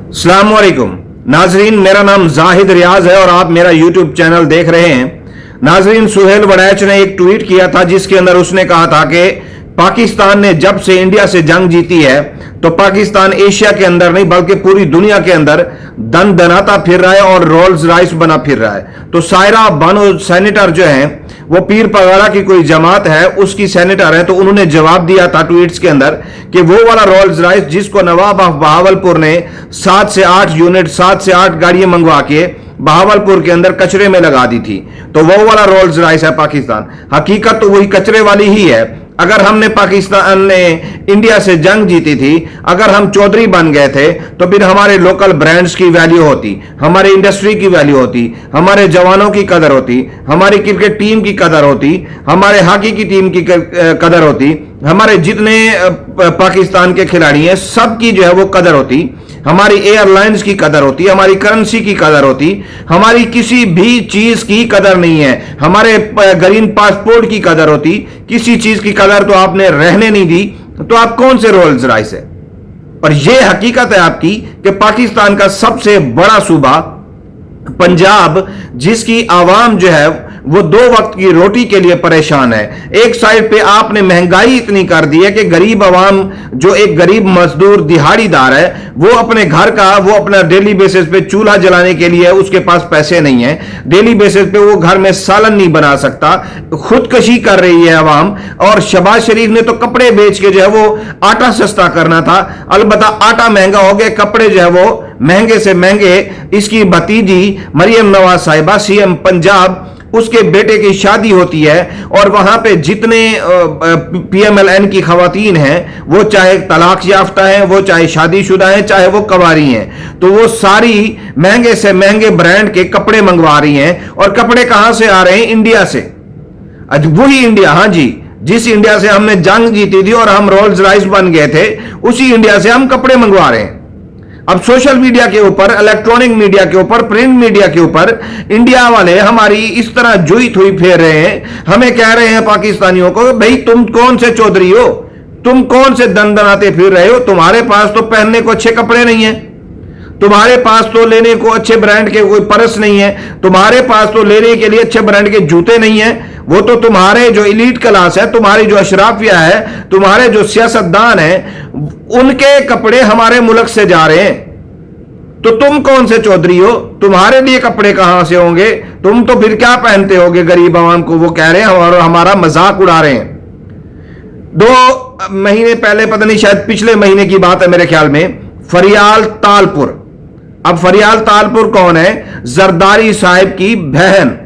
अस्सलाम वालेकुम नाजरीन, मेरा नाम जाहिद रियाज है और आप मेरा यूट्यूब चैनल देख रहे हैं। नाजरीन, सुहेल वड़ैच ने एक ट्वीट किया था जिसके अंदर उसने कहा था कि पाकिस्तान ने जब से इंडिया से जंग जीती है तो पाकिस्तान एशिया के अंदर नहीं बल्कि पूरी दुनिया के अंदर दन दनाता फिर रहा है और रोल्स रॉयस बना फिर रहा है। तो सायरा बानो सेनेटर जो है वो पीर पगारा की कोई जमात है, उसकी सेनेटर है, तो उन्होंने जवाब दिया था ट्वीट्स के अंदर कि वो वाला रोल्स रॉयस जिसको नवाब ऑफ बहावलपुर ने 7 से 8 यूनिट 7 से 8 गाड़ियां मंगवा के बहावलपुर के अंदर कचरे में लगा दी थी, तो वो वाला रोल्स रॉयस है पाकिस्तान। हकीकत तो वही कचरे वाली ही है। अगर हमने पाकिस्तान ने इंडिया से जंग जीती थी, अगर हम चौधरी बन गए थे तो फिर हमारे लोकल ब्रांड्स की वैल्यू होती, हमारी इंडस्ट्री की वैल्यू होती, हमारे जवानों की कदर होती, हमारी क्रिकेट टीम की कदर होती, हमारे हॉकी की टीम की कदर होती, हमारे जितने पाकिस्तान के खिलाड़ी हैं सबकी जो है वो कदर होती, हमारी एयरलाइंस की कदर होती, हमारी करेंसी की कदर होती, हमारी किसी भी चीज की कदर नहीं है, हमारे ग्रीन पासपोर्ट की कदर होती, किसी चीज की कदर तो आपने रहने नहीं दी, तो आप कौन से रोल्स रॉयस है। और यह हकीकत है आपकी कि पाकिस्तान का सबसे बड़ा सूबा पंजाब, जिसकी आवाम जो है वो 2 वक्त की रोटी के लिए परेशान है। एक साइड पे आपने महंगाई इतनी कर दी है कि गरीब आवाम, जो एक गरीब मजदूर दिहाड़ीदार है, वो अपने घर का, वो अपना डेली बेसिस पे चूल्हा जलाने के लिए उसके पास पैसे नहीं है, डेली बेसिस पे वो घर में सालन नहीं बना सकता, खुदकशी कर रही है आवाम। और शहबाज शरीफ ने तो कपड़े बेच के जो है वो आटा सस्ता करना था, अलबत्ता आटा महंगा हो गया, कपड़े जो है वो महंगे से महंगे। इसकी भतीजी मरियम नवाज साहिबा सीएम पंजाब, उसके बेटे की शादी होती है और वहां पे जितने पीएमएलएन की खवातीन हैं, वो चाहे तलाक याफ्ता हैं, वो चाहे शादीशुदा हैं, चाहे वो कवारी हैं, तो वो सारी महंगे से महंगे ब्रांड के कपड़े मंगवा रही हैं। और कपड़े कहां से आ रहे हैं? इंडिया से। वही इंडिया, हाँ जी, जिस इंडिया से हमने जंग जीती थी और हम रोल्स रॉयस बन गए थे, उसी इंडिया से हम कपड़े मंगवा रहे हैं। अब सोशल मीडिया के ऊपर, इलेक्ट्रॉनिक मीडिया के ऊपर, प्रिंट मीडिया के ऊपर इंडिया वाले हमारी इस तरह जुई थुई फेर रहे हैं, हमें कह रहे हैं पाकिस्तानियों को, भाई तुम कौन से चौधरी हो, तुम कौन से दंदनाते फिर रहे हो, तुम्हारे पास तो पहनने को अच्छे कपड़े नहीं है, तुम्हारे पास तो लेने को अच्छे ब्रांड के कोई पर्स नहीं है, तुम्हारे पास तो लेने के लिए अच्छे ब्रांड के जूते नहीं है, वो तो तुम्हारे जो एलीट क्लास है, तुम्हारी जो अशराफिया है, तुम्हारे जो सियासतदान है, उनके कपड़े हमारे मुल्क से जा रहे हैं। तो तुम कौन से चौधरी हो? तुम्हारे लिए कपड़े कहां से होंगे? तुम तो फिर क्या पहनते होगे गरीब आवाम को? वो कह रहे हैं हमारा मजाक उड़ा रहे हैं। 2 महीने पहले, पता नहीं शायद पिछले महीने की बात है मेरे ख्याल में, फरियाल तालपुर। अब फरियाल तालपुर कौन है? जरदारी साहिब की बहन,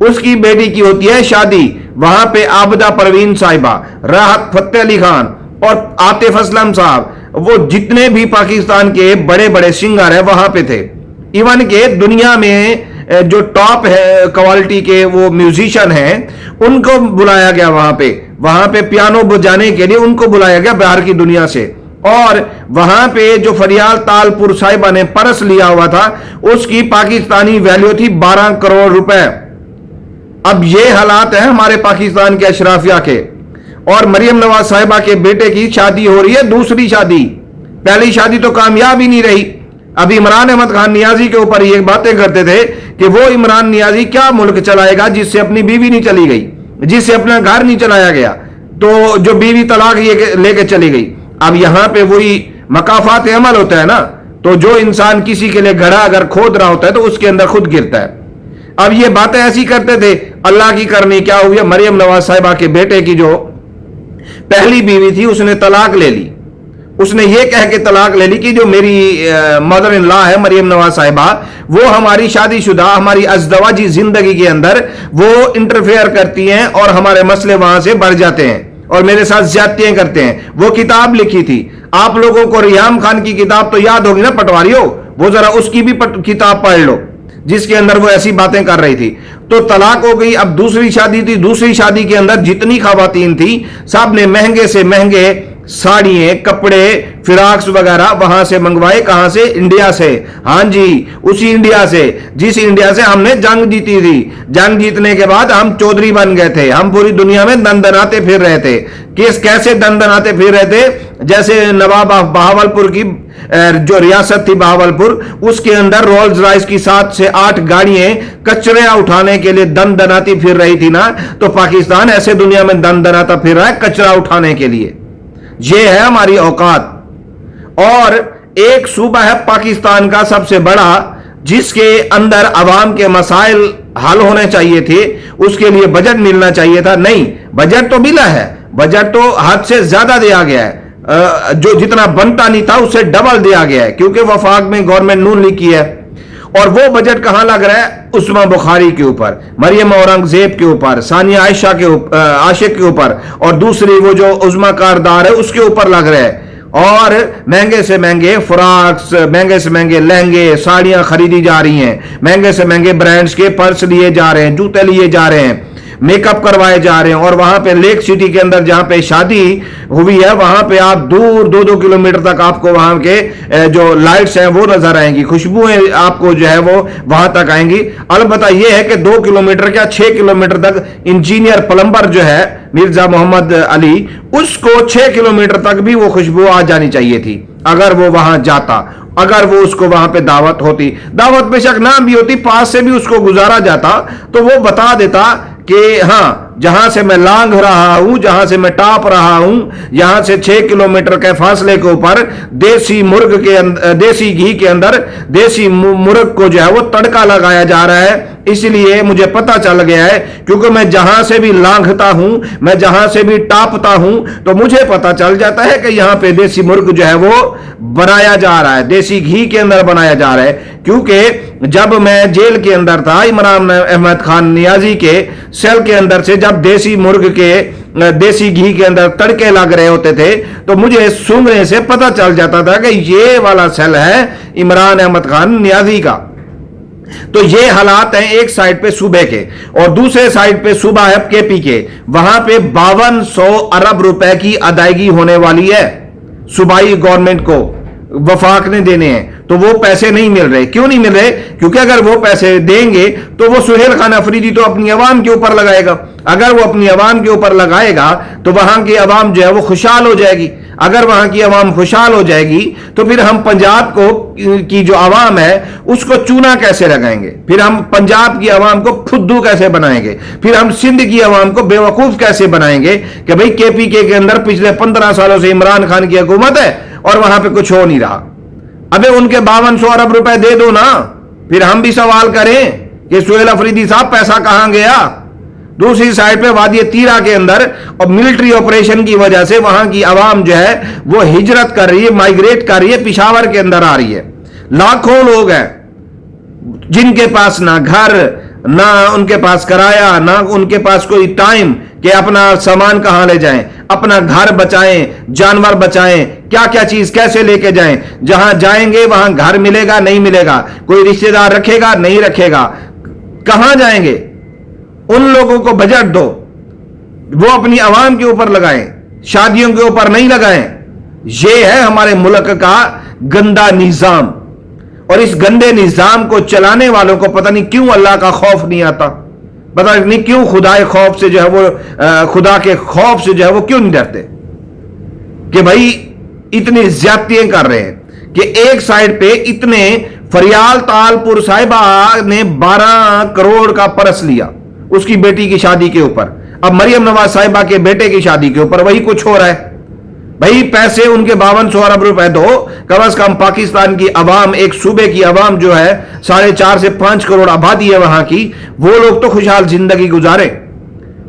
उसकी बेटी की होती है शादी। वहां पे आबदा परवीन साहिबा, राहत फतेह अली खान और आतिफ असलम साहब, वो जितने भी पाकिस्तान के बड़े बड़े सिंगर हैं वहां पे थे। इवन के दुनिया में जो टॉप है क्वालिटी के वो म्यूजिशियन हैं, उनको बुलाया गया वहां पे पियानो बजाने के लिए उनको बुलाया गया बाहर की दुनिया से। और वहां पे जो फरियाल तालपुर साहिबा ने परस लिया हुआ था, उसकी पाकिस्तानी वैल्यू थी 12 करोड़ रुपए। अब ये हालात है हमारे पाकिस्तान के अशराफिया के। और मरियम नवाज साहिबा के बेटे की शादी हो रही है, दूसरी शादी। पहली शादी तो कामयाब ही नहीं रही। अभी इमरान अहमद खान नियाजी के ऊपर ये बातें करते थे कि वो इमरान नियाजी क्या मुल्क चलाएगा जिससे अपनी बीवी नहीं चली गई, जिससे अपना घर नहीं चलाया गया, तो जो बीवी तलाक लेके चली गई। अब यहां पे वही मकाफात अमल होता है ना, तो जो इंसान किसी के लिए घड़ा अगर खोद रहा होता है तो उसके अंदर खुद गिरता है। अब ये बातें ऐसी करते थे, अल्लाह की करनी क्या हुई, मरियम नवाज साहिबा के बेटे की जो पहली बीवी थी उसने तलाक ले ली। उसने ये कह के तलाक ले ली कि जो मेरी मदर इन लॉ है मरियम नवाज साहिबा, वो हमारी शादीशुदा, हमारी अज़दवाजी जिंदगी के अंदर वो इंटरफेयर करती हैं और हमारे मसले वहां से बढ़ जाते हैं और मेरे साथ ज्यादतियां करते हैं। वो किताब लिखी थी, आप लोगों को रियाम खान की किताब तो याद होगी ना, पटवारियों, वो जरा उसकी भी किताब पढ़ लो जिसके अंदर वो ऐसी बातें कर रही थी। तो तलाक हो गई, अब दूसरी शादी थी, दूसरी शादी के अंदर जितनी खवातीन थी सब ने महंगे से महंगे साड़ियां, कपड़े, फिराक्स वगैरह वहां से मंगवाए। कहां से? इंडिया से। हाँ जी, उसी इंडिया से जिस इंडिया से हमने जंग जीती थी। जंग जीतने के बाद हम चौधरी बन गए थे, हम पूरी दुनिया में दंदनाते फिर रहे थे। कैसे दंदनाते फिर रहे थे? जैसे नवाब ऑफ बहावलपुर की जो रियासत थी बहावलपुर, उसके अंदर रोल्स रॉयस की 7 से 8 गाड़ियां कचरे उठाने के लिए दन दनाती फिर रही थी ना, तो पाकिस्तान ऐसे दुनिया में दन दनाता फिर रहा है कचरा उठाने के लिए। ये है हमारी औकात। और एक सूबा है पाकिस्तान का सबसे बड़ा, जिसके अंदर अवाम के मसाइल हल होने चाहिए थे, उसके लिए बजट मिलना चाहिए था। नहीं, बजट तो मिला है, बजट तो हद से ज्यादा दिया गया है, जो जितना बनता नहीं था उससे डबल दिया गया है, क्योंकि वफाक में गवर्नमेंट नून लीग की है। और वो बजट कहां लग रहा है? उस्मा बुखारी के ऊपर, मरियम औरंगजेब के ऊपर, सानिया आयशा के आशिक के ऊपर, और दूसरी वो जो उस्मा कारदार है उसके ऊपर लग रहा है। और महंगे से महंगे फ्रॉक्स, महंगे से महंगे लहंगे, साड़ियां खरीदी जा रही हैं, महंगे से महंगे ब्रांड्स के पर्स लिए जा रहे हैं, जूते लिए जा रहे हैं, मेकअप करवाए जा रहे हैं। और वहां पे लेक सिटी के अंदर जहां पे शादी हुई है, वहां पे आप दूर 2-2 किलोमीटर तक आपको वहां के जो लाइट्स हैं वो नजर आएंगी, खुशबुएं आपको जो है वो वहां तक आएंगी। अलबत्ता ये है कि 2 किलोमीटर क्या 6 किलोमीटर तक इंजीनियर प्लम्बर जो है मिर्जा मोहम्मद अली, उसको 6 किलोमीटर तक भी वो खुशबू आ जानी चाहिए थी। अगर वो वहां जाता, अगर वो उसको वहां पे दावत होती, दावत बेशक ना भी होती, पास से भी उसको गुजारा जाता, तो वो बता देता कि हाँ, जहां से मैं लांघ रहा हूं, जहां से मैं टाप रहा हूं, यहां से 6 किलोमीटर के फासले के ऊपर देसी मुर्ग के देसी घी के अंदर देसी मुर्ग को जो है वो तड़का लगाया जा रहा है। इसलिए मुझे पता चल गया है, क्योंकि मैं जहां से भी लांघता हूं, मैं जहां से भी टापता हूं, तो मुझे पता चल जाता है कि यहां पे देसी मुर्ग जो है वो बनाया जा रहा है, देसी घी के अंदर बनाया जा रहा है। क्योंकि जब मैं जेल के अंदर था, इमरान अहमद खान नियाजी के सेल के अंदर से जब देसी मुर्ग के देसी घी के अंदर तड़के लग रहे होते थे, तो मुझे सूंघने से पता चल जाता था कि ये वाला सेल है इमरान अहमद खान नियाजी का। तो ये हालात हैं एक साइड पे सूबे के, और दूसरे साइड पे सूबा है केपी के। वहां पे 5200 अरब रुपए की अदायगी होने वाली है सूबाई गवर्नमेंट को, वफाक ने देने हैं। तो वो पैसे नहीं मिल रहे। क्यों नहीं मिल रहे? क्योंकि अगर वो पैसे देंगे तो वो सुहेल खान अफरीदी तो अपनी आवाम के ऊपर लगाएगा। अगर वो अपनी आवाम के ऊपर लगाएगा तो वहां की आवाम जो है वो खुशहाल हो जाएगी। अगर वहां की आवाम खुशहाल हो जाएगी तो फिर हम पंजाब को की जो आवाम है उसको चूना कैसे लगाएंगे? फिर हम पंजाब की आवाम को फुद्दू कैसे बनाएंगे? फिर हम सिंध की आवाम को बेवकूफ कैसे बनाएंगे कि भाई केपीके के अंदर पिछले 15 सालों से इमरान खान की हुकूमत है और वहां पे कुछ हो नहीं रहा। अबे उनके 5200 अरब रुपए दे दो ना, फिर हम भी सवाल करें कि सुहेल अफरीदी साहब पैसा कहां गया। दूसरी साइड पे वादी तीरा के अंदर और मिलिट्री ऑपरेशन की वजह से वहां की आवाम जो है वो हिजरत कर रही है, माइग्रेट कर रही है, पिशावर के अंदर आ रही है। लाखों लोग हैं जिनके पास ना घर, ना उनके पास किराया, ना उनके पास कोई टाइम कि अपना सामान कहां ले जाएं, अपना घर बचाएं, जानवर बचाएं, क्या क्या चीज कैसे लेके जाएं। जहां जाएंगे वहां घर मिलेगा नहीं मिलेगा, कोई रिश्तेदार रखेगा नहीं रखेगा, कहां जाएंगे? उन लोगों को बजट दो, वो अपनी आवाम के ऊपर लगाएं, शादियों के ऊपर नहीं लगाएं। ये है हमारे मुल्क का गंदा निजाम, और इस गंदे निजाम को चलाने वालों को पता नहीं क्यों अल्लाह का खौफ नहीं आता, पता नहीं क्यों खुदाए खौफ से जो है वो खुदा के खौफ से जो है वो क्यों नहीं डरते कि भाई इतनी ज्यादतियां कर रहे हैं कि एक साइड पे इतने फरियाल तालपुर साहिबा ने 12 करोड़ का परस लिया उसकी बेटी की शादी के ऊपर। अब मरियम नवाज साहिबा के बेटे की शादी के ऊपर वही कुछ हो रहा है। भाई पैसे उनके 5200 अरब रुपए दो, कम से कम पाकिस्तान की आवाम, एक सूबे की आवाम जो है 4.5 से 5 करोड़ आबादी है वहां की, वो लोग तो खुशहाल जिंदगी गुजारे।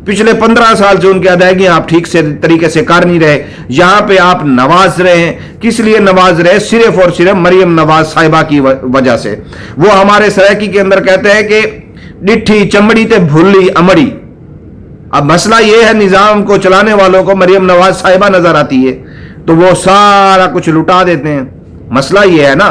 पिछले 15 साल से उनकी अदायगी आप ठीक से तरीके से कर नहीं रहे। यहां पे आप नवाज रहे हैं, किस लिए नवाज रहे? सिर्फ और सिर्फ मरियम नवाज साहिबा की वजह से। वो हमारे सरायकी के अंदर कहते हैं कि डिठी चमड़ी ते भूली अमड़ी। अब मसला यह है, निजाम को चलाने वालों को मरियम नवाज साहिबा नजर आती है तो वो सारा कुछ लुटा देते हैं। मसला यह है ना,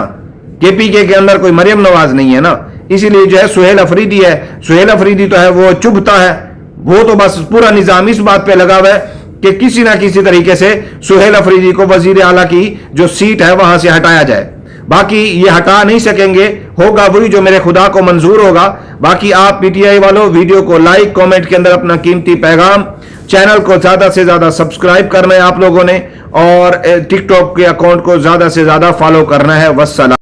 केपीके के अंदर कोई मरियम नवाज नहीं है ना, इसीलिए जो है सुहेल अफरीदी है। सुहेल अफरीदी तो है वो चुभता है, वो तो बस पूरा निजाम इस बात पे लगा हुआ है कि किसी ना किसी तरीके से सुहेल अफरीदी को वजीर आला की जो सीट है वहां से हटाया जाए। باقی یہ ہٹا نہیں سکیں گے, ہوگا وہی جو میرے خدا کو منظور ہوگا. باقی آپ پی ٹی آئی والوں ویڈیو کو لائک, کامنٹ کے اندر اپنا قیمتی پیغام, چینل کو زیادہ سے زیادہ سبسکرائب کرنا ہے آپ لوگوں نے, اور ٹک ٹاک کے اکاؤنٹ کو زیادہ سے زیادہ فالو کرنا ہے. والسلام.